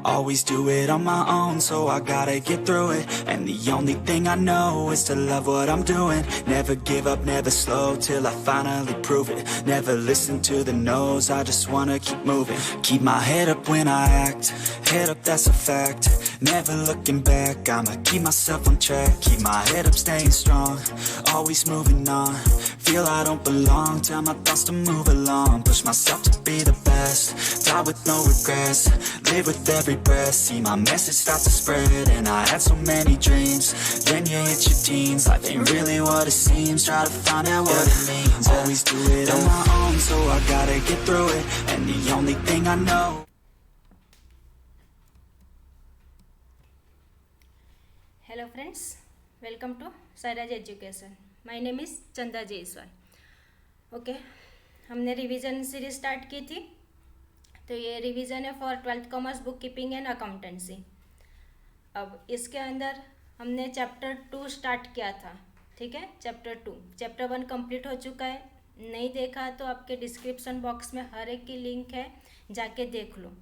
Always do it on my own, so I gotta get through it. And the only thing I know is to love what I'm doing. Never give up, never slow, till I finally prove it. Never listen to the no's, I just wanna keep moving. Keep my head up when I act, head up, that's a fact. Never looking back, I'ma keep myself on track. Keep my head up, staying strong, always moving on. Feel I don't belong, tell my thoughts to move along. Push myself to be the best, die with no regrets. Live with every breath, see my message start to spread. And I had so many dreams, then you hit your teens. Life ain't really what it seems, try to find out what it means. Always do it on my own, so I gotta get through it. And the only thing I know. Hello friends, welcome to Sairaj education. My name is Chanda Jaiswal. Okay, हमने revision series start की थी. तो ये revision है for 12th commerce bookkeeping and accountancy. अब इसके अंदर हमने चैप्टर 2 स्टार्ट किया था. ठीक है, चैप्टर 2. चैप्टर 1 कंप्लीट हो चुका है. नहीं देखा तो आपके डिस्क्रिप्शन बॉक्स में हर एक की लिंक है, जाके देख लो.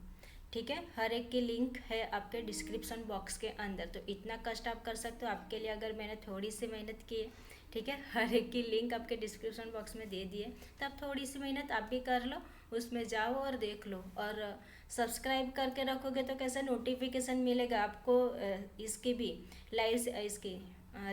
ठीक है, हर एक की लिंक है आपके डिस्क्रिप्शन बॉक्स के अंदर. तो इतना कष्ट आप कर सकते हो आपके लिए, अगर मैंने थोड़ी सी मेहनत की है. ठीक है, हर एक की लिंक आपके डिस्क्रिप्शन बॉक्स में दे दिए, तो आप थोड़ी सी मेहनत आप भी कर लो, उसमें जाओ और देख लो. और सब्सक्राइब करके रखोगे तो कैसे नोटिफिकेशन मिलेगा आपको इसकी भी, लाइव इसकी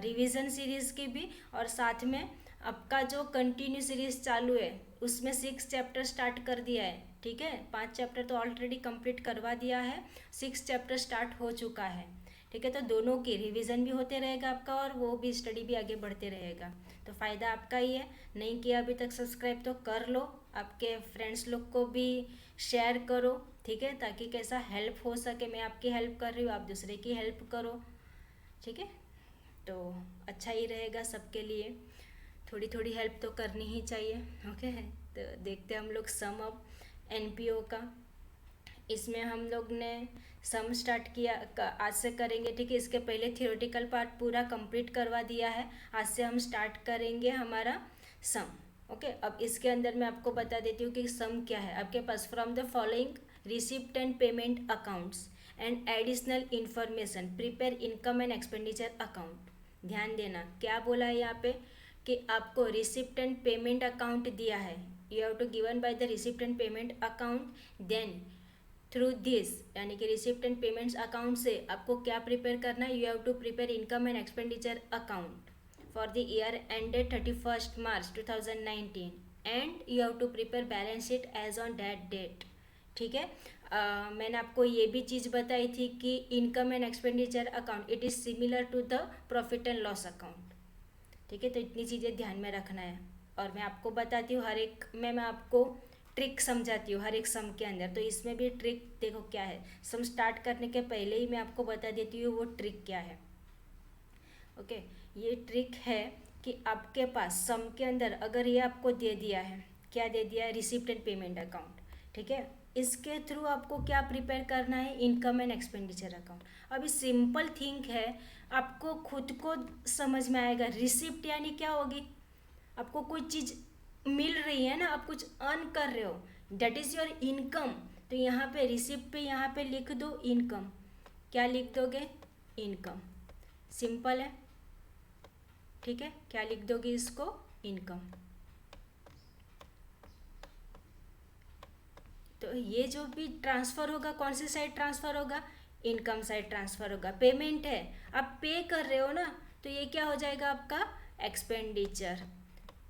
रिवीजन सीरीज़ की भी. और साथ में आपका जो कंटिन्यू सीरीज़ चालू है उसमें 6 चैप्टर स्टार्ट कर दिया है. ठीक है, 5 चैप्टर तो ऑलरेडी कंप्लीट करवा दिया है, 6 चैप्टर स्टार्ट हो चुका है. ठीक है, तो दोनों की रिवीजन भी होते रहेगा आपका और वो भी स्टडी भी आगे बढ़ते रहेगा. तो फ़ायदा आपका ही है. नहीं किया अभी तक सब्सक्राइब तो कर लो, आपके फ्रेंड्स लोग को भी शेयर करो. ठीक है, ताकि कैसा हेल्प हो सके. मैं आपकी हेल्प कर रही हूँ, आप दूसरे की हेल्प करो. ठीक है, तो अच्छा ही रहेगा सबके लिए. थोड़ी थोड़ी हेल्प तो करनी ही चाहिए. ओके, तो देखते हैं हम लोग सम अप एनपीओ का. इसमें हम लोग ने सम स्टार्ट किया, आज से करेंगे. ठीक है, इसके पहले थियोरेटिकल पार्ट पूरा कंप्लीट करवा दिया है. आज से हम स्टार्ट करेंगे हमारा सम. ओके, अब इसके अंदर मैं आपको बता देती हूँ कि सम क्या है. आपके पास from the following receipt and payment accounts and additional information prepare income and expenditure account. ध्यान देना क्या बोला है यहाँ पे, कि आपको रिसिप्ट एंड पेमेंट अकाउंट दिया है. You have to given by the receipt and payment account. Then through this, यानी कि रिसिप्ट एंड पेमेंट्स अकाउंट से आपको क्या प्रिपेयर करना है. You have to prepare income and expenditure account for the year ended 31st March 2019 and you have to prepare balance sheet as on that date. ठीक है, मैंने आपको ये भी चीज़ बताई थी कि income and expenditure account it is similar to the profit and loss account. ठीक है, तो इतनी चीज़ें ध्यान में रखना है. और मैं आपको बताती हूँ हर एक में, मैं आपको ट्रिक समझाती हूँ हर एक सम के अंदर. तो इसमें भी ट्रिक देखो क्या है. सम स्टार्ट करने के पहले ही मैं आपको बता देती हूँ वो ट्रिक क्या है. ओके, ये ट्रिक है कि आपके पास सम के अंदर अगर ये आपको दे दिया है, क्या दे दिया है, रिसिप्ट एंड पेमेंट अकाउंट. ठीक है, इसके थ्रू आपको क्या प्रिपेयर करना है, इनकम एंड एक्सपेंडिचर अकाउंट. अभी सिंपल थिंक है, आपको खुद को समझ में आएगा. रिसिप्ट यानी क्या होगी, आपको कोई चीज़ मिल रही है ना, आप कुछ अर्न कर रहे हो, डेट इज़ योर इनकम. तो यहाँ पे रिसिप्ट पे यहाँ पे लिख दो इनकम. क्या लिख दोगे, इनकम. सिंपल है. ठीक है, क्या लिख दोगे इसको, इनकम. तो ये जो भी ट्रांसफ़र होगा कौन सी साइड ट्रांसफ़र होगा, इनकम साइड ट्रांसफ़र होगा. पेमेंट है, आप पे कर रहे हो ना, तो ये क्या हो जाएगा आपका एक्सपेंडिचर.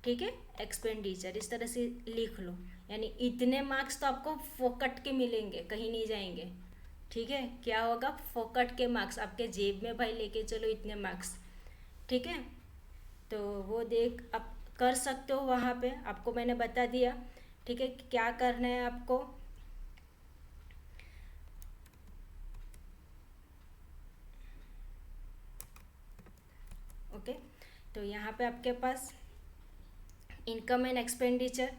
ठीक है, एक्सपेंडिचर इस तरह से लिख लो. यानी इतने मार्क्स तो आपको फोकट के मिलेंगे, कहीं नहीं जाएंगे. ठीक है, क्या होगा, फोकट के मार्क्स आपके जेब में भाई लेके चलो इतने मार्क्स. ठीक है, तो वो देख आप कर सकते हो. वहाँ पे आपको मैंने बता दिया. ठीक है, क्या करना है आपको. ओके, तो यहाँ पे आपके पास इनकम एंड एक्सपेंडिचर.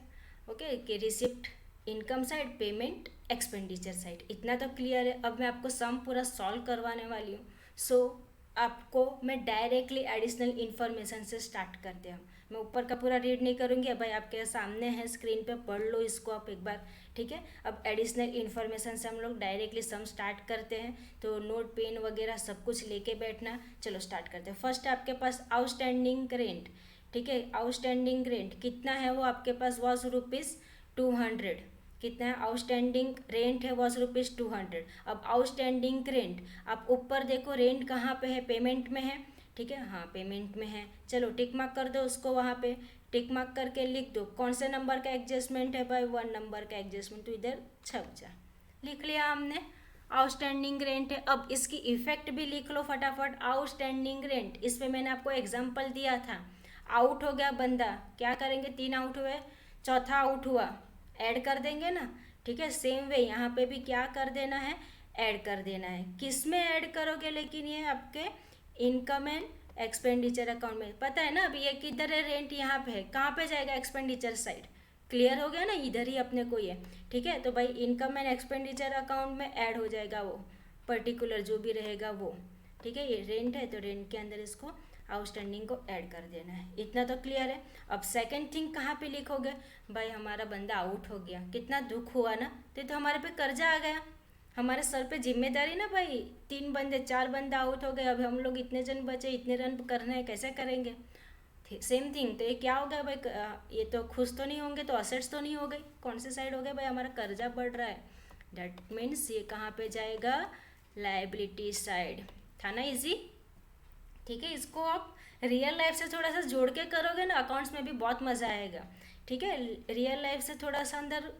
ओके, कि receipt income side, payment expenditure side. इतना तो क्लियर है. अब मैं आपको सम पूरा सॉल्व करवाने वाली हूँ. सो आपको मैं डायरेक्टली एडिशनल इन्फॉर्मेशन से स्टार्ट करते हैं. मैं ऊपर का पूरा रीड नहीं करूँगी, भाई आपके सामने है स्क्रीन पे, पढ़ लो इसको आप एक बार, ठीक है। अब एडिशनल इन्फॉर्मेशन से हम लोग डायरेक्टली सम स्टार्ट करते हैं, तो नोट पेन वगैरह सब कुछ लेके बैठना। चलो स्टार्ट करते हैं। फर्स्ट आपके पास आउटस्टैंडिंग रेंट, ठीक है। आउटस्टैंडिंग रेंट कितना है वो आपके पास, वॉज ₹200। कितना है आउटस्टैंडिंग रेंट है, वॉज ₹200। अब आउटस्टैंडिंग रेंट आप ऊपर देखो, रेंट कहाँ पे है, पेमेंट में है, ठीक है, हाँ पेमेंट में है। चलो टिक मार्क कर दो उसको, वहाँ पे टिक मार्क करके लिख दो कौन से नंबर का एडजस्टमेंट है भाई, 1 नंबर का एडजस्टमेंट, तो इधर छप जा, लिख लिया हमने आउटस्टैंडिंग रेंट है। अब इसकी इफेक्ट भी लिख लो फटाफट, आउटस्टैंडिंग रेंट, इस पे मैंने आपको एग्जांपल दिया था। आउट हो गया बंदा, क्या करेंगे, 3 आउट हुए, चौथा आउट हुआ, ऐड कर देंगे ना, ठीक है। सेम वे यहाँ पे भी क्या कर देना है, ऐड कर देना है। किस में ऐड करोगे, लेकिन ये आपके इनकम एंड एक्सपेंडिचर अकाउंट में, पता है ना। अभी ये किधर है, रेंट यहाँ पे है, कहाँ पे जाएगा, एक्सपेंडिचर साइड, क्लियर हो गया ना, इधर ही अपने को ये, ठीक है। तो भाई इनकम एंड एक्सपेंडिचर अकाउंट में ऐड हो जाएगा वो पर्टिकुलर जो भी रहेगा वो, ठीक है। ये रेंट है तो रेंट के अंदर इसको आउटस्टैंडिंग को ऐड कर देना है, इतना तो क्लियर है। अब सेकंड थिंग कहाँ पे लिखोगे, भाई हमारा बंदा आउट हो गया, कितना दुख हुआ ना, तो हमारे पे कर्जा आ गया, हमारे सर पे जिम्मेदारी ना भाई, 3 बंदे 4 बंदे आउट हो गए, अब हम लोग इतने जन बचे, इतने रन करना है, कैसे करेंगे। सेम थिंग, तो ये क्या हो गया भाई, ये तो खुश तो नहीं होंगे, तो असेट्स तो नहीं हो गई, कौन सी साइड हो गया भाई, हमारा कर्जा बढ़ रहा है, दैट मीन्स ये कहाँ पे जाएगा, लाइबिलिटी साइड, था ना इजी, ठीक है। इसको आप रियल लाइफ से थोड़ा सा जोड़ के करोगे ना, अकाउंट्स में भी बहुत मज़ा आएगा, ठीक है। रियल लाइफ से थोड़ा सा अंदर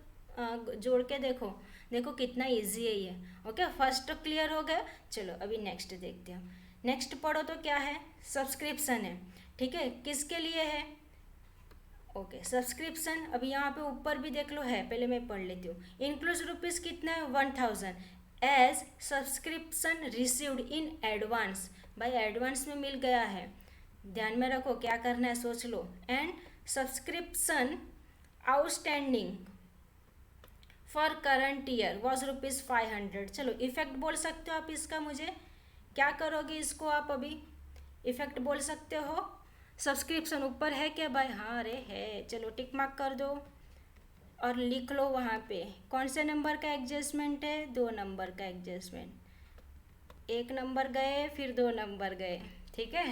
जोड़ के देखो, देखो कितना इजी है ये, ओके। फर्स्ट तो क्लियर हो गया, चलो अभी नेक्स्ट देखते हैं। नेक्स्ट पढ़ो तो क्या है, सब्सक्रिप्शन है, ठीक है, किसके लिए है, ओके सब्सक्रिप्शन। अभी यहाँ पे ऊपर भी देख लो है, पहले मैं पढ़ लेती हूँ। इंक्लूड रुपीज़ कितना है, 1000 as subscription received in advance, भाई एडवांस में मिल गया है, ध्यान में रखो क्या करना है, सोच लो। And subscription outstanding for current year was ₹500। चलो इफेक्ट बोल सकते हो आप इसका, मुझे क्या करोगे इसको आप, अभी इफेक्ट बोल सकते हो। सब्सक्रिप्शन ऊपर है क्या भाई, हाँ अरे है, चलो टिक मार्क कर दो और लिख लो वहाँ पे कौन से नंबर का एडजस्टमेंट है, 2 नंबर का एडजस्टमेंट, 1 नंबर गए फिर 2 नंबर गए, ठीक है।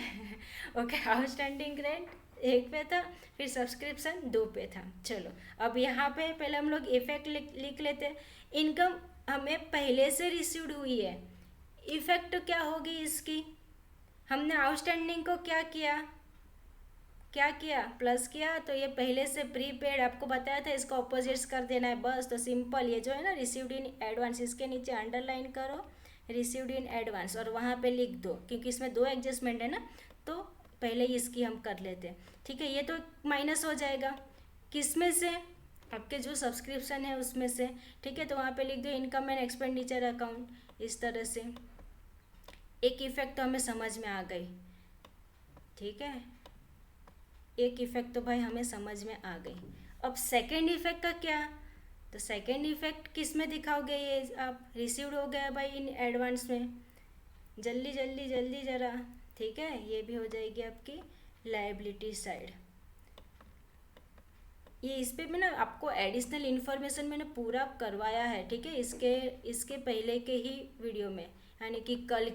ओके आउटस्टैंडिंग रेंट 1 पे था, फिर सब्सक्रिप्शन 2 पे था। चलो अब यहाँ पे पहले हम लोग इफेक्ट लिख लेते। इनकम हमें पहले से रिसीव्ड हुई है, इफेक्ट क्या होगी इसकी, हमने आउटस्टैंडिंग को क्या किया, प्लस किया, तो ये पहले से प्रीपेड, आपको बताया था इसको ऑपोजिट्स कर देना है बस, तो सिंपल ये जो है ना रिसीव्ड इन एडवांस, इसके नीचे अंडरलाइन करो रिसीव्ड इन एडवांस और वहाँ पे लिख दो, क्योंकि इसमें 2 एडजस्टमेंट है ना, तो पहले ही इसकी हम कर लेते हैं, ठीक है। ये तो माइनस हो जाएगा, किस में से, आपके जो सब्सक्रिप्शन है उसमें से, ठीक है। तो वहाँ पे लिख दो इनकम एंड एक्सपेंडिचर अकाउंट, इस तरह से। एक इफेक्ट तो हमें समझ में आ गई, ठीक है, एक इफेक्ट तो भाई हमें समझ में आ गई। अब सेकेंड इफेक्ट का क्या, तो सेकेंड इफेक्ट किस में दिखाओगे, ये आप रिसीव्ड हो गया भाई इन एडवांस में, जल्दी जल्दी जल्दी ज़रा, ठीक है। ये भी हो जाएगी आपकी लायबिलिटी साइड। ये इस पे मैंने आपको एडिशनल इन्फॉर्मेशन मैंने पूरा करवाया है, ठीक है, इसके पहले के ही वीडियो में, यानी कि कल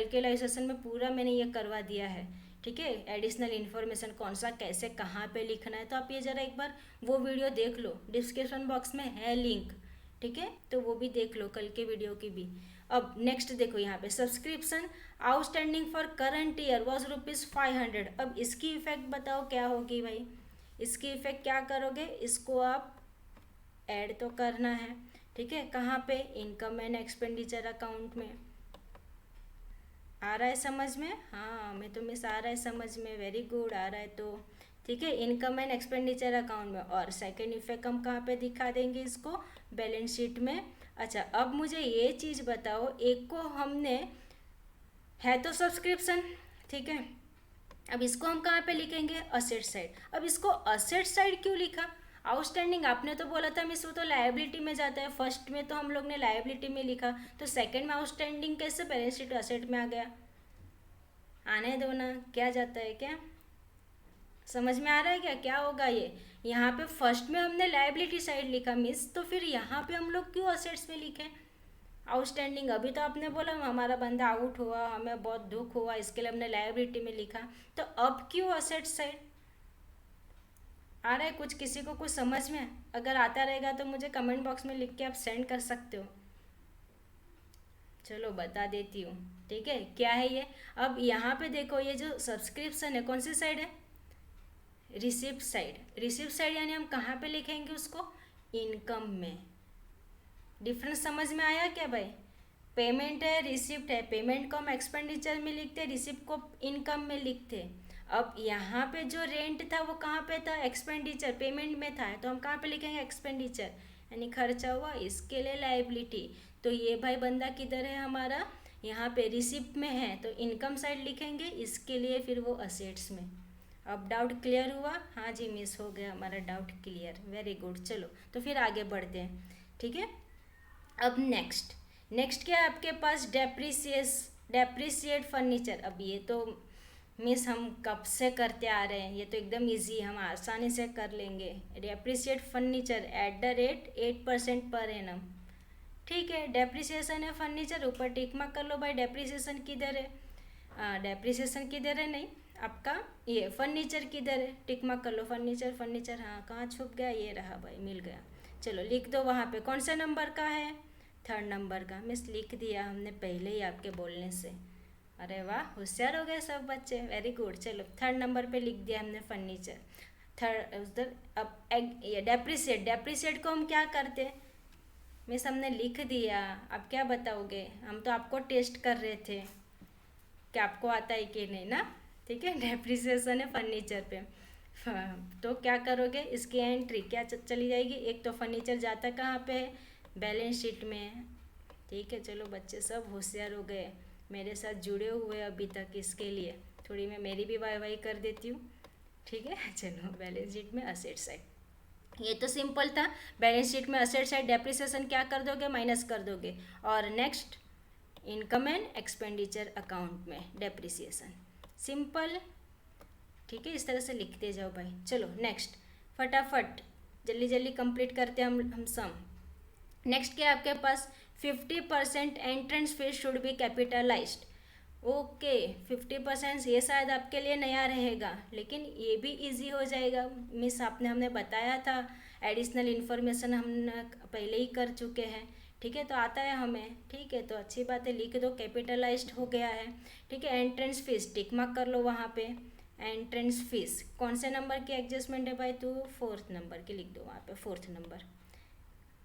के लाइव सेशन में पूरा मैंने ये करवा दिया है, ठीक है। एडिशनल इन्फॉर्मेशन कौन सा कैसे कहाँ पे लिखना है, तो आप ये ज़रा एक बार वो वीडियो देख लो, डिस्क्रिप्शन बॉक्स में है लिंक, ठीक है, तो वो भी देख लो कल के वीडियो की भी। अब नेक्स्ट देखो यहाँ पे subscription outstanding for current year was ₹500। अब इसकी इफेक्ट बताओ क्या होगी भाई, इसकी इफेक्ट क्या करोगे, इसको आप ऐड तो करना है, ठीक है, कहाँ पे, इनकम एंड एक्सपेंडिचर अकाउंट में। आ रहा है समझ में, हाँ मैं तो मिस आ रहा है समझ में, वेरी गुड, आ रहा है तो ठीक है, इनकम एंड एक्सपेंडिचर अकाउंट में। और सेकेंड इफेक्ट हम कहाँ पे दिखा देंगे इसको, बैलेंस शीट में। अच्छा अब मुझे ये चीज़ बताओ, एक को हमने है तो सब्सक्रिप्शन, ठीक है, अब इसको हम कहाँ पे लिखेंगे, असेट साइड। अब इसको असेट साइड क्यों लिखा, आउटस्टैंडिंग आपने तो बोला था मिस वो तो लायबिलिटी में जाता है, फर्स्ट में तो हम लोग ने लायबिलिटी में लिखा, तो सेकंड में आउटस्टैंडिंग कैसे बैलेंस शीट असेट में आ गया, आने दो ना, क्या जाता है क्या, समझ में आ रहा है क्या क्या होगा ये? यहाँ पे फर्स्ट में हमने लायबिलिटी साइड लिखा मिस, तो फिर यहाँ पे हम लोग क्यों असेट्स में लिखे आउटस्टैंडिंग? अभी तो आपने बोला हमारा बंदा आउट हुआ, हमें बहुत दुख हुआ, इसके लिए हमने लायबिलिटी में लिखा, तो अब क्यों असेट साइड? आ रहा है कुछ किसी को कुछ समझ में? अगर आता रहेगा तो मुझे कमेंट बॉक्स में लिख के आप सेंड कर सकते हो। चलो बता देती हूँ, ठीक है क्या है ये। अब यहाँ पे देखो ये जो सब्सक्रिप्शन है कौन सी साइड है? Receipt side. रिसिप्ट साइड यानी हम कहाँ पे लिखेंगे उसको? इनकम में। डिफरेंस समझ में आया क्या भाई? पेमेंट है, रिसिप्ट है, पेमेंट को हम एक्सपेंडिचर में लिखते, रिसिप्ट को इनकम में लिखते। अब यहाँ पे जो रेंट था वो कहाँ पे था? एक्सपेंडिचर, पेमेंट में था, तो हम कहाँ पे लिखेंगे? एक्सपेंडिचर यानी खर्चा हुआ, इसके लिए लायबिलिटी। तो ये भाई बंदा किधर है हमारा? यहाँ पे रिसिप्ट में है, तो इनकम साइड लिखेंगे, इसके लिए फिर वो असेट्स में। अब डाउट क्लियर हुआ? हाँ जी मिस, हो गया हमारा डाउट क्लियर, वेरी गुड। चलो तो फिर आगे बढ़ते हैं, ठीक है। अब नेक्स्ट क्या है आपके पास? Depreciate furniture. अब ये तो मिस हम कब से करते आ रहे हैं, ये तो एकदम इजी, हम आसानी से कर लेंगे। Depreciate furniture at the rate 8% per annum, ठीक है। डेप्रिसिएशन है फर्नीचर, ऊपर टिक मार्क कर लो भाई। डेप्रिसिएशन किधर है? डेप्रिसिएशन किधर है? नहीं, आपका ये फर्नीचर किधर है? टिक मार्क कर लो। फर्नीचर हाँ, कहाँ छुप गया? ये रहा भाई, मिल गया। चलो लिख दो वहाँ पे। कौन से नंबर का है? 3rd नंबर का। मिस लिख दिया हमने पहले ही आपके बोलने से। अरे वाह, होशियार हो गए सब बच्चे, वेरी गुड। चलो 3rd नंबर पे लिख दिया हमने फर्नीचर। थर्ड उधर। अब ये डेप्रिसिएट को हम क्या करते हैं? मिस हमने लिख दिया, अब क्या बताओगे? हम तो आपको टेस्ट कर रहे थे कि आपको आता है कि नहीं ना, ठीक है। डेप्रिसिएशन है फर्नीचर पे, तो क्या करोगे? इसकी एंट्री क्या चली जाएगी? एक तो फर्नीचर जाता कहाँ पे है? बैलेंस शीट में, ठीक है। चलो बच्चे सब होशियार हो गए, मेरे साथ जुड़े हुए अभी तक, इसके लिए थोड़ी मैं मेरी भी वाई कर देती हूँ, ठीक है। चलो बैलेंस शीट में असेट साइड, ये तो सिंपल था। बैलेंस शीट में असेट साइड डेप्रिसिएशन क्या कर दोगे? माइनस कर दोगे। और next income and expenditure account में डेप्रिसिएशन, सिंपल, ठीक है। इस तरह से लिखते जाओ भाई। चलो नेक्स्ट, फटाफट जल्दी जल्दी कंप्लीट करते हैं हम सम। नेक्स्ट क्या है आपके पास? 50% entrance fees should be capitalised. Okay, 50% ये शायद आपके लिए नया रहेगा, लेकिन ये भी इजी हो जाएगा। मिस हमने बताया था, एडिशनल इन्फॉर्मेशन हम पहले ही कर चुके हैं, ठीक है। तो आता है हमें, ठीक है, तो अच्छी बात है, लिख दो। कैपिटलाइज्ड हो गया है, ठीक है। एंट्रेंस फीस टिक मार्क कर लो वहाँ पे। एंट्रेंस फीस कौन से नंबर की एडजस्टमेंट है भाई? तो 4th नंबर की लिख दो वहाँ पे, 4th नंबर।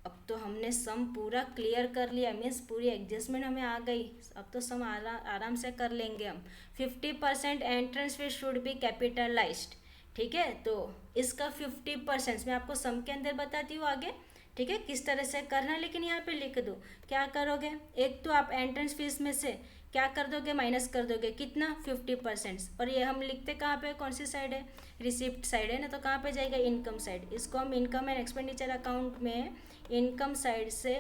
अब तो हमने सम पूरा क्लियर कर लिया, मीन्स पूरी एडजस्टमेंट हमें आ गई। अब तो सम आराम से कर लेंगे हम। 50% entrance fees should be capitalised, ठीक है। तो इसका 50% मैं आपको सम के अंदर बताती हूँ आगे, ठीक है, किस तरह से करना। लेकिन यहाँ पे लिख दो, क्या करोगे? एक तो आप एंट्रेंस फीस में से क्या कर दोगे? माइनस कर दोगे, कितना? 50%। और ये हम लिखते कहाँ पे? कौन सी साइड है? रिसिप्ट साइड है ना, तो कहाँ पे जाएगा? Income side. इसको हम इनकम एंड एक्सपेंडिचर अकाउंट में इनकम साइड से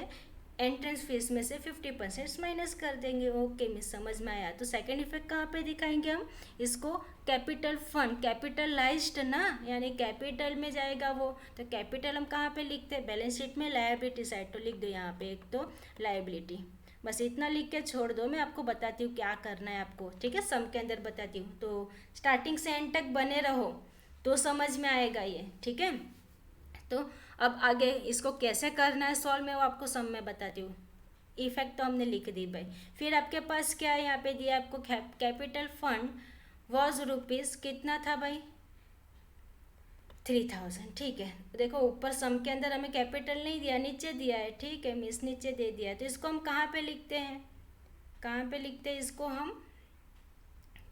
एंट्रेंस फीस में से 50% माइनस कर देंगे। ओके मिस, समझ में आया। तो सेकंड इफेक्ट कहाँ पे दिखाएंगे हम इसको? कैपिटल फंड, कैपिटलाइज्ड ना, यानी कैपिटल में जाएगा वो। तो कैपिटल हम कहाँ पे लिखते हैं? बैलेंस शीट में लायबिलिटी साइड। तो लिख दो यहाँ पे एक तो लायबिलिटी, बस इतना लिख के छोड़ दो। मैं आपको बताती हूँ क्या करना है आपको, ठीक है, सम के अंदर बताती हूँ। तो स्टार्टिंग से एंड तक बने रहो तो समझ में आएगा ये, ठीक है। तो अब आगे इसको कैसे करना है सॉल्व, मैं वो आपको सम में बताती हूँ। इफेक्ट तो हमने लिख दी भाई। फिर आपके पास क्या है? यहाँ पे दिया आपको कैपिटल फंड वॉज रुपीज़ कितना था भाई? 3000, ठीक है। देखो ऊपर सम के अंदर हमें कैपिटल नहीं दिया, नीचे दिया है, ठीक है मिस, नीचे दे दिया है। तो इसको हम कहाँ पे लिखते हैं? कहाँ पे लिखते हैं इसको हम?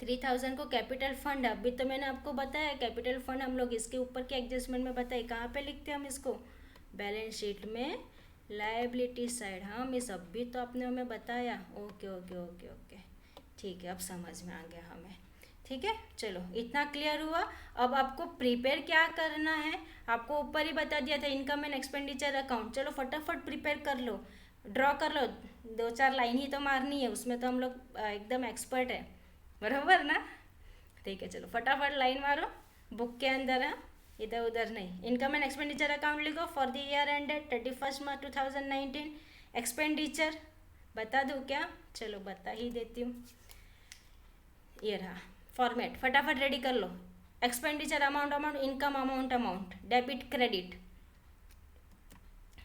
3000 को कैपिटल फंड, अभी तो मैंने आपको बताया कैपिटल फंड हम लोग इसके ऊपर के एडजस्टमेंट में बताए। कहाँ पे लिखते हैं हम इसको? बैलेंस शीट में लायबिलिटी साइड। हाँ मिस, अभी तो आपने हमें बताया। ओके ओके ओके ओके, ठीक है, अब समझ में आ गया हमें, ठीक है। चलो इतना क्लियर हुआ। अब आपको प्रिपेयर क्या करना है, आपको ऊपर ही बता दिया था, इनकम एंड एक्सपेंडिचर अकाउंट। चलो फटाफट प्रिपेयर कर लो, ड्रॉ कर लो। 2-4 लाइन ही तो मारनी है, उसमें तो हम लोग एकदम एक्सपर्ट है, बराबर ना? ठीक है, चलो फटाफट लाइन मारो, बुक के अंदर है, इधर उधर नहीं। इनकम एंड एक्सपेंडिचर अकाउंट लिखो for the year ended 31 March 2019। Expenditure बता दूँ क्या? चलो बता ही देती हूँ। ये रहा फॉर्मेट, फटाफट रेडी कर लो। Expenditure amount, amount, income amount, amount, debit credit.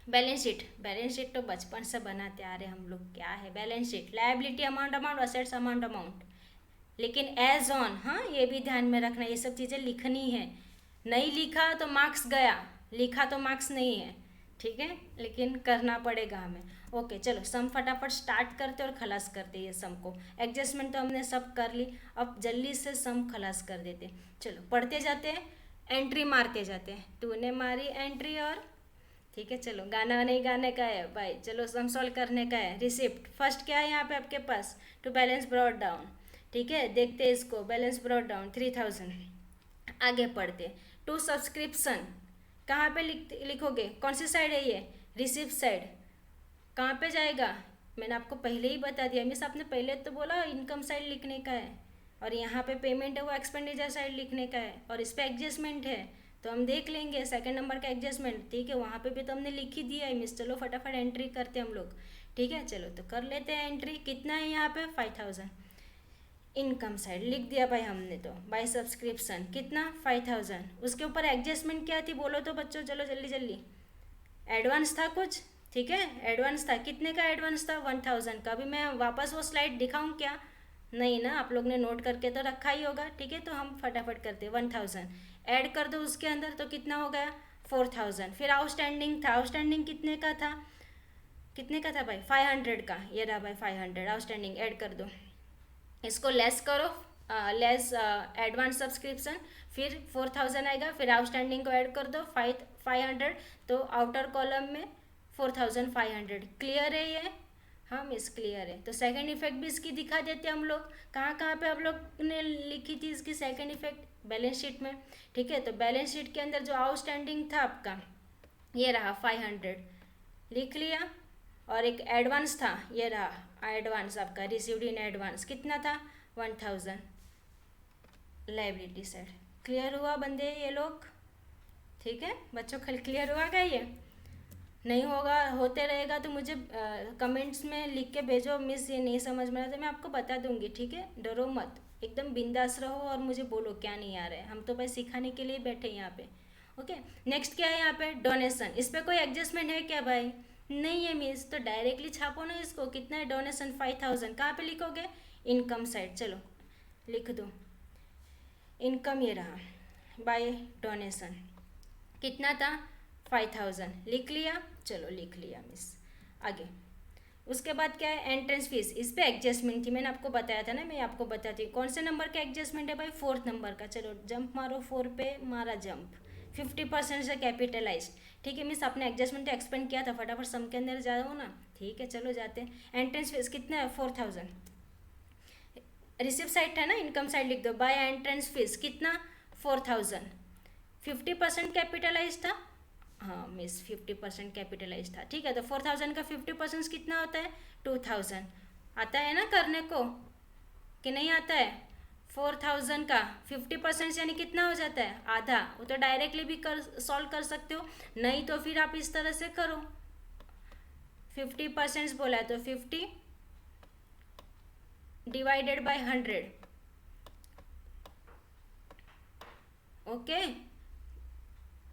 Balance sheet, balance sheet तो बचपन से बनाते आ रहे हम लोग, क्या है balance sheet? Liability amount, amount, assets amount, amount. लेकिन एज ऑन, हाँ ये भी ध्यान में रखना, ये सब चीज़ें लिखनी है। नहीं लिखा तो मार्क्स गया, लिखा तो मार्क्स नहीं है, ठीक है, लेकिन करना पड़ेगा हमें। ओके चलो सम फटाफट स्टार्ट करते और खलास करते ये सम को। एडजस्टमेंट तो हमने सब कर ली, अब जल्दी से सम खलास कर देते। चलो पढ़ते जाते हैं, एंट्री मारते जाते हैं। तूने मारी एंट्री और ठीक है, चलो गाना नहीं गाने का है भाई, चलो सम सॉल्व करने का है। रिसिप्ट फर्स्ट क्या है यहाँ पे आपके पास? टू बैलेंस ब्रॉड डाउन, ठीक है, देखते हैं इसको। Balance brought down 3000। आगे पढ़ते। टू सब्सक्रिप्शन कहाँ पे लिखोगे? कौन सी साइड है ये? Receipt side. कहाँ पे जाएगा? मैंने आपको पहले ही बता दिया मिस, आपने पहले तो बोला इनकम साइड लिखने का है, और यहाँ पे पेमेंट है वो एक्सपेंडिचर साइड लिखने का है, और इस पर एडजस्टमेंट है तो हम देख लेंगे सेकंड नंबर का एडजस्टमेंट, ठीक है, वहाँ पे भी तो हमने लिख ही दिया है मिस। चलो फटाफट एंट्री करते हैं हम लोग, ठीक है, चलो तो कर लेते हैं एंट्री। कितना है यहाँ पे? 5000। इनकम साइड लिख दिया भाई हमने तो, बाय सब्सक्रिप्शन कितना? 5000। उसके ऊपर एडजस्टमेंट क्या थी बोलो तो बच्चों, चलो जल्दी जल्दी। एडवांस था कुछ, ठीक है, एडवांस था। कितने का एडवांस था? 1000 का। अभी मैं वापस वो स्लाइड दिखाऊं क्या? नहीं ना, आप लोग ने नोट करके तो रखा ही होगा, ठीक है, तो हम फटाफट करते। 1000 ऐड कर दो उसके अंदर, तो कितना हो गया? 4000। फिर आउटस्टैंडिंग था, आउटस्टैंडिंग कितने का था? कितने का था भाई? 500 का। ये रहा भाई 500 आउटस्टैंडिंग, ऐड कर दो। इसको लेस करो, लेस एडवांस सब्सक्रिप्शन, फिर 4000 आएगा, फिर आउटस्टैंडिंग को ऐड कर दो 500, तो आउटर कॉलम में 4500। क्लियर है ये? हाँ मिस क्लियर है। तो सेकंड इफेक्ट भी इसकी दिखा देते हम लोग। कहाँ कहाँ पे आप लोग ने लिखी थी इसकी सेकंड इफेक्ट? बैलेंस शीट में, ठीक है। तो बैलेंस शीट के अंदर जो आउटस्टैंडिंग था आपका, ये रहा 500, लिख लिया। और एक एडवांस था, ये रहा एडवांस आपका, रिसीव्ड इन एडवांस, कितना था? 1000। लायबिलिटी साइड क्लियर हुआ बंदे ये लोग? ठीक है बच्चों, क्लियर हुआ क्या? ये नहीं होगा, होते रहेगा तो मुझे कमेंट्स में लिख के भेजो मिस ये नहीं समझ में आया, तो मैं आपको बता दूंगी, ठीक है, डरो मत, एकदम बिंदास रहो और मुझे बोलो क्या नहीं आ रहा है। हम तो बस सिखाने के लिए बैठे यहाँ पे। ओके नेक्स्ट क्या है यहाँ पे? डोनेशन। इस पर कोई एडजस्टमेंट है क्या भाई? नहीं है मिस, तो डायरेक्टली छापो ना इसको। कितना है डोनेशन? 5000। कहाँ पे लिखोगे? Income side. चलो लिख दो इनकम, ये रहा बाय डोनेशन, कितना था? 5000। लिख लिया? चलो लिख लिया मिस। आगे उसके बाद क्या है? Entrance fees. इस पे एडजस्टमेंट थी, मैंने आपको बताया था ना, मैं आपको बताती हूँ कौन से नंबर का एडजस्टमेंट है भाई? 4th नंबर का। चलो जंप मारो, 4 पे मारा जंप, 50% से कैपिटलाइज, ठीक है मिस। आपने एडजस्टमेंट तो एक्सपेंड किया था, फटाफट सम के अंदर जाओ ना, ठीक है चलो जाते हैं। एंट्रेंस फीस कितना है? 4000। रिसिप्ट साइड है ना, इनकम साइड लिख दो। बाय एंट्रेंस फीस कितना? 4000। 50% कैपिटलाइज था, हाँ मिस 50% कैपिटलाइज था, ठीक है। तो 4000 का 50% कितना होता है? 2000। आता है ना करने को कि नहीं आता है? 4000 का 50% यानी कितना हो जाता है? आधा। वो तो डायरेक्टली भी सॉल्व कर सकते हो, नहीं तो फिर आप इस तरह से करो। 50% बोला है तो 50 डिवाइडेड बाय 100, ओके।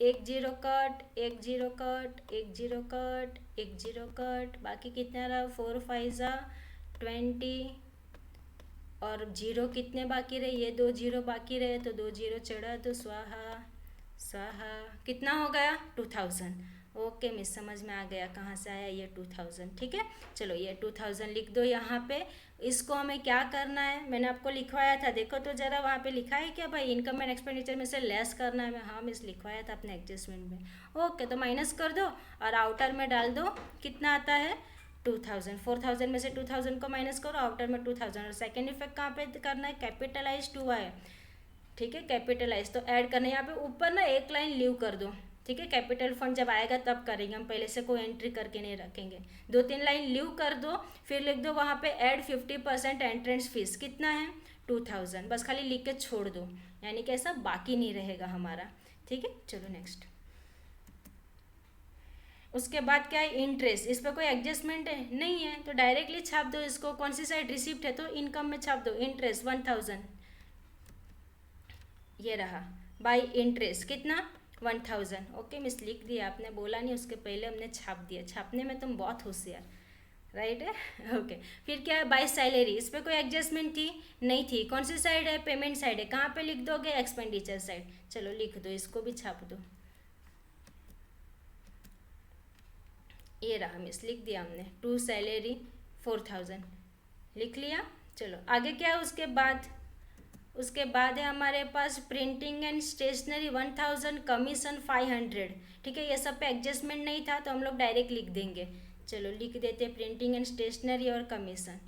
एक जीरो कट, एक जीरो कट, एक जीरो कट, एक जीरो कट, बाकी कितना रहा? 4 5 20, और जीरो कितने बाकी रहे? ये 2 जीरो बाकी रहे, तो 2 जीरो चढ़ा तो स्वाहा स्वाहा। कितना हो गया? 2000। ओके मिस समझ में आ गया कहाँ से आया ये 2000, ठीक है। चलो ये 2000 लिख दो यहाँ पे। इसको हमें क्या करना है? मैंने आपको लिखवाया था, देखो तो ज़रा वहाँ पे लिखा है क्या भाई? इनकम एंड एक्सपेंडिचर में से लेस करना है। मैं हाँ मिस लिखवाया था अपने एडजस्टमेंट में। ओके तो माइनस कर दो और आउटर में डाल दो, कितना आता है? 2000। 4000 में से 2000 को माइनस करो, आउटर में 2000। और सेकेंड इफेक्ट कहाँ पे करना है? कैपिटलाइज 2 है, ठीक है, कैपिटलाइज तो ऐड करना है। यहाँ पे ऊपर ना एक लाइन लीव कर दो, ठीक है। कैपिटल फंड जब आएगा तब करेंगे हम, पहले से कोई एंट्री करके नहीं रखेंगे। 2-3 लाइन लीव कर दो, फिर लिख दो वहाँ पे ऐड 50% एंट्रेंस फीस, कितना है? 2000, बस खाली लिख के छोड़ दो, यानी कि ऐसा बाकी नहीं रहेगा हमारा, ठीक है। चलो नेक्स्ट, उसके बाद क्या है, इंटरेस्ट। इस पर कोई एडजस्टमेंट है नहीं है, तो डायरेक्टली छाप दो इसको। कौन सी साइड, रिसिप्ट है तो इनकम में छाप दो, इंटरेस्ट 1000, ये रहा बाय इंटरेस्ट कितना 1000। ओके मिस, लिख दिया, आपने बोला नहीं उसके पहले हमने छाप दिया, छापने में तुम बहुत होशियार, राइट है। ओके, फिर क्या है, बाय सैलरी। इस पर कोई एडजस्टमेंट थी नहीं थी। कौन सी साइड है, पेमेंट साइड है। कहाँ पे लिख दोगे, एक्सपेंडिचर साइड। चलो लिख दो, इसको भी छाप दो, ये रहा मिस, लिख दिया हमने। टू सैलरी 4000 लिख लिया। चलो आगे क्या है, उसके बाद है हमारे पास प्रिंटिंग एंड स्टेशनरी 1000, कमीशन 500, ठीक है। ये सब पे एडजस्टमेंट नहीं था तो हम लोग डायरेक्ट लिख देंगे। चलो लिख देते प्रिंटिंग एंड स्टेशनरी और commission,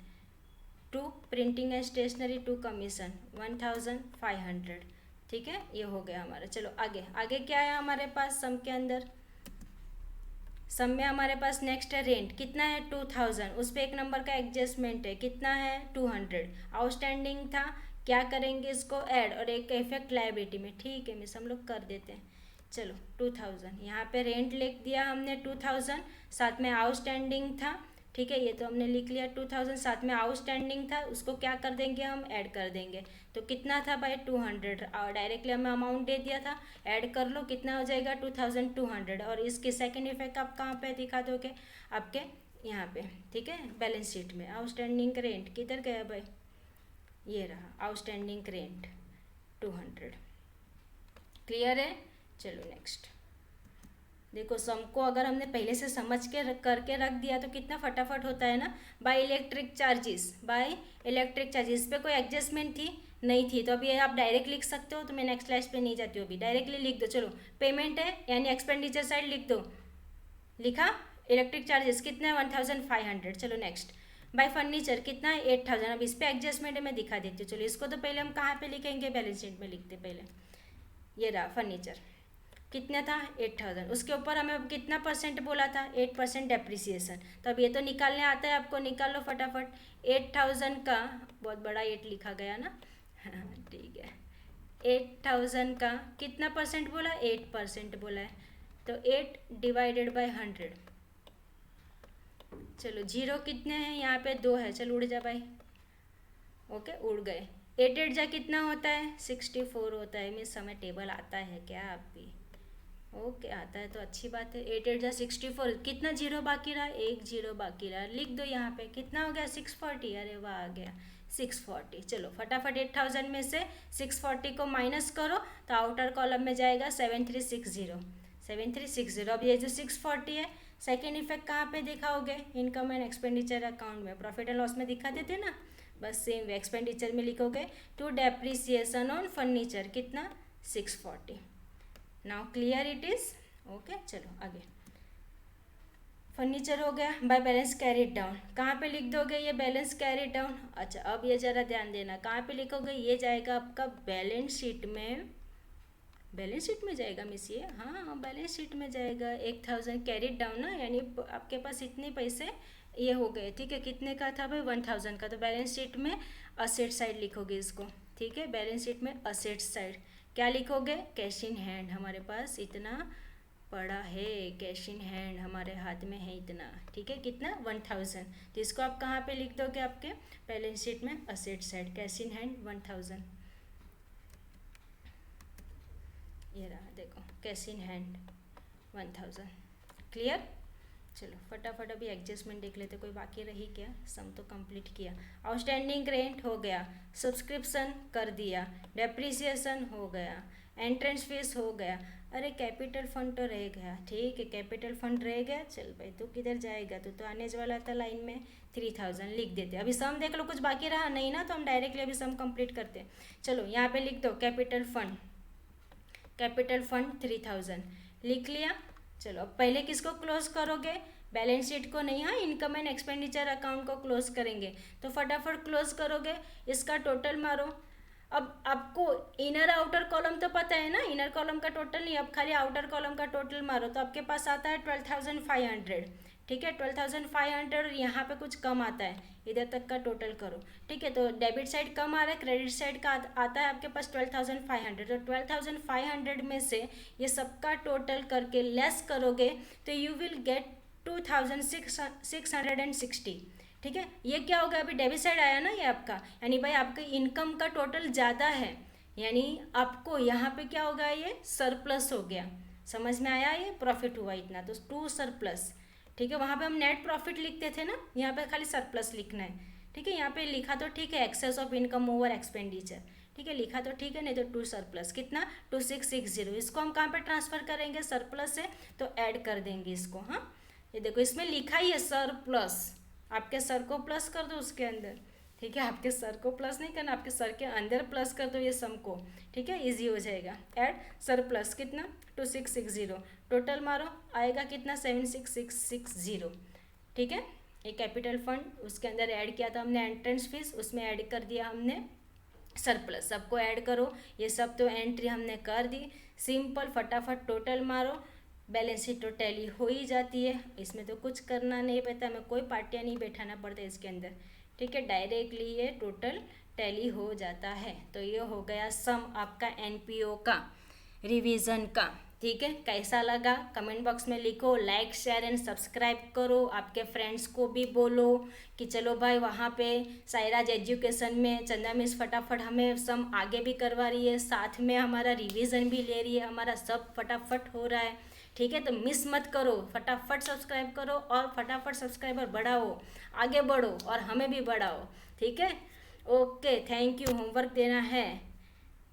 to printing and stationery, to commission 1500, ठीक है, ये हो गया हमारा। चलो आगे, आगे क्या है हमारे पास सम के अंदर, सम में हमारे पास नेक्स्ट है रेंट, कितना है 2000, उस पर एक नंबर का एडजस्टमेंट है, कितना है 200, आउटस्टैंडिंग था, क्या करेंगे इसको ऐड, और एक इफेक्ट लायबिलिटी में, ठीक है मिस हम लोग कर देते हैं। चलो 2000, यहाँ पे रेंट लिख दिया हमने 2000, साथ में आउटस्टैंडिंग था, ठीक है, ये तो हमने लिख लिया 2000, साथ में आउटस्टैंडिंग था, उसको क्या कर देंगे हम, ऐड कर देंगे। तो कितना था भाई 200, और डायरेक्टली हमें अमाउंट दे दिया था, ऐड कर लो, कितना हो जाएगा 2200। और इसके सेकंड इफेक्ट आप कहाँ पे दिखा दोगे, आपके यहाँ पे, ठीक है, बैलेंस शीट में। आउटस्टैंडिंग रेंट किधर गया भाई, ये रहा आउटस्टैंडिंग रेंट 200, क्लियर है। चलो नेक्स्ट देखो, सम को अगर हमने पहले से समझ के करके रख दिया तो कितना फटाफट होता है ना। By electric charges, by electric charges, इस पर कोई एडजस्टमेंट थी नहीं थी, तो अभी आप डायरेक्ट लिख सकते हो, तो मैं नेक्स्ट स्लाइड पे नहीं जाती हूँ, अभी डायरेक्टली लिख दो। चलो पेमेंट है यानी एक्सपेंडिचर साइड लिख दो, लिखा इलेक्ट्रिक चार्जेस कितना है 1500। चलो नेक्स्ट, बाय फर्नीचर कितना है 8000, अब इस पर एडजस्टमेंट है, मैं दिखा देती हूँ। चलो इसको तो पहले हम कहाँ पे लिखेंगे, बैलेंस शीट में लिखते पहले, ये रहा फर्नीचर कितना था 8000, उसके ऊपर हमें अब कितना परसेंट बोला था 8% डेप्रिसिएशन, तो अब ये तो निकालने आता है आपको, निकाल लो फटाफट। 8000 का, बहुत बड़ा 8 लिखा गया ना, ठीक है, 8000 का कितना परसेंट बोला, 8% बोला है, तो 8 डिवाइडेड बाय 100। चलो जीरो कितने हैं यहाँ पे, 2 है, चलो उड़ जा भाई, ओके उड़ गए। 8 जा कितना होता है 64 होता है। मिस हमें टेबल आता है क्या, आप भी ओके आता है तो अच्छी बात है। 8 जा 64, कितना जीरो बाकी रहा, एक जीरो बाकी रहा, लिख दो यहाँ पे, कितना हो गया 640, अरे वाह आ गया 640। चलो फटाफट 8000 में से 640 को माइनस करो तो आउटर कॉलम में जाएगा 7360। अब ये जो 640 है, सेकेंड इफेक्ट कहाँ पे दिखाओगे, इनकम एंड एक्सपेंडिचर अकाउंट में, प्रॉफिट एंड लॉस में दिखा देते ना, बस सेम एक्सपेंडिचर में लिखोगे टू डेप्रिसिएशन ऑन फर्नीचर कितना 640। Now clear it is, okay. चलो आगे, फर्नीचर हो गया, बाय बैलेंस कैरिड डाउन, कहाँ पे लिख दोगे ये बैलेंस कैरिड डाउन। अच्छा अब ये ज़रा ध्यान देना, कहाँ पे लिखोगे, ये जाएगा आपका बैलेंस शीट में, बैलेंस शीट में जाएगा मिस ये, हाँ बैलेंस शीट में जाएगा। 1000 कैरिड डाउन ना, यानी आपके पास इतने पैसे ये हो गए, ठीक है, कितने का था भाई 1000 का, तो बैलेंस शीट में असेट साइड लिखोगे इसको, ठीक है, बैलेंस शीट में असेट साइड क्या लिखोगे, कैश इन हैंड, हमारे पास इतना पड़ा है, कैश इन हैंड हमारे हाथ में है इतना, ठीक है, कितना 1000, तो इसको आप कहाँ पे लिख दोगे, आपके बैलेंस शीट में asset side, cash in hand 1000, ये रहा देखो कैश इन हैंड 1000, क्लियर। चलो फटाफट अभी एडजस्टमेंट देख लेते, कोई बाकी रही क्या, सम तो कंप्लीट किया। आउटस्टैंडिंग रेंट हो गया, सब्सक्रिप्शन कर दिया, डेप्रिसिएशन हो गया, एंट्रेंस फीस हो गया, अरे कैपिटल फंड तो रह गया, ठीक है कैपिटल फंड रह गया। चल भाई तू किधर जाएगा, तू तो आने वाला था लाइन में, 3000 लिख देते। अभी सम देख लो, कुछ बाकी रहा नहीं ना, तो हम डायरेक्टली अभी सम कंप्लीट करते हैं। चलो यहाँ पे लिख दो कैपिटल फंड 3000 लिख लिया। चलो अब पहले किसको क्लोज करोगे, बैलेंस शीट को नहीं, हाँ इनकम एंड एक्सपेंडिचर अकाउंट को क्लोज करेंगे, तो फटाफट क्लोज करोगे, इसका टोटल मारो। अब आपको इनर आउटर कॉलम तो पता है ना, इनर कॉलम का टोटल नहीं, अब खाली आउटर कॉलम का टोटल मारो, तो आपके पास आता है 12500, ठीक है, 12,500 और यहाँ पे कुछ कम आता है, इधर तक का टोटल करो। ठीक है, तो डेबिट साइड कम आ रहा है, क्रेडिट साइड का आता है आपके पास 12,500। तो 12,500 में से ये सबका टोटल करके लेस करोगे तो यू विल गेट 2,660। ठीक है, ये क्या होगा, अभी डेबिट साइड आया ना ये आपका, यानी भाई आपके इनकम का टोटल ज़्यादा है, यानी आपको यहाँ पे क्या होगा, ये सरप्लस हो गया। समझ में आया, ये प्रॉफिट हुआ इतना, तो 2 सरप्लस। ठीक है, वहाँ पे हम नेट प्रॉफिट लिखते थे ना, यहाँ पे खाली सरप्लस लिखना है। ठीक है, यहाँ पे लिखा तो ठीक है excess of income over expenditure, ठीक है लिखा तो ठीक है, नहीं तो 2 सरप्लस कितना 2660। इसको हम कहाँ पे ट्रांसफ़र करेंगे, सरप्लस से, तो ऐड कर देंगे इसको। हाँ, ये देखो इसमें लिखा ही है सरप्लस, आपके सर को प्लस कर दो उसके अंदर। ठीक है, आपके सर को प्लस नहीं करना, आपके सर के अंदर प्लस कर दो ये सम को। ठीक है, इजी हो जाएगा। ऐड सरप्लस कितना 2660, टोटल मारो आएगा कितना 76,660। ठीक है, ये कैपिटल फंड उसके अंदर ऐड किया था हमने, एंट्रेंस फीस उसमें ऐड कर दिया हमने सरप्लस। सबको ऐड करो, ये सब तो एंट्री हमने कर दी, सिंपल फटाफट टोटल मारो, बैलेंस शीट तो टैली हो ही जाती है, इसमें तो कुछ करना नहीं पड़ता, हमें कोई पार्टियाँ नहीं बैठाना पड़ता इसके अंदर। ठीक है, डायरेक्टली ये टोटल टैली हो जाता है। तो ये हो गया सम आपका एनपीओ का, रिवीजन का। ठीक है, कैसा लगा कमेंट बॉक्स में लिखो, लाइक शेयर एंड सब्सक्राइब करो, आपके फ्रेंड्स को भी बोलो कि चलो भाई वहाँ पे सायराज एजुकेशन में चंदा मिस फटाफट हमें सम आगे भी करवा रही है, साथ में हमारा रिवीजन भी ले रही है, हमारा सब फटाफट हो रहा है। ठीक है, तो मिस मत करो, फटाफट सब्सक्राइब करो और फटाफट सब्सक्राइबर बढ़ाओ, आगे बढ़ो और हमें भी बढ़ाओ। ठीक है, ओके, थैंक यू। होमवर्क देना है,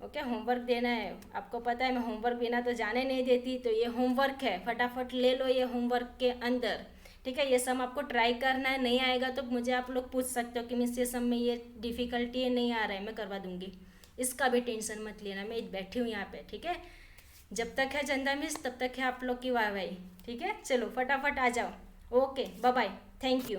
ओके होमवर्क देना है, आपको पता है मैं होमवर्क बिना तो जाने नहीं देती, तो ये होमवर्क है, फटाफट ले लो ये होमवर्क के अंदर। ठीक है, ये सम आपको ट्राई करना है, नहीं आएगा तो मुझे आप लोग पूछ सकते हो कि मिस ये सम में ये डिफ़िकल्टी है, नहीं आ रहा है, मैं करवा दूँगी, इसका भी टेंशन मत लेना, मैं बैठी हूँ यहाँ पे। ठीक है, जब तक है चंदा मिस तब तक है आप लोग की वाहवाही। ठीक है, चलो फटाफट आ जाओ। Okay, bye bye, thank you.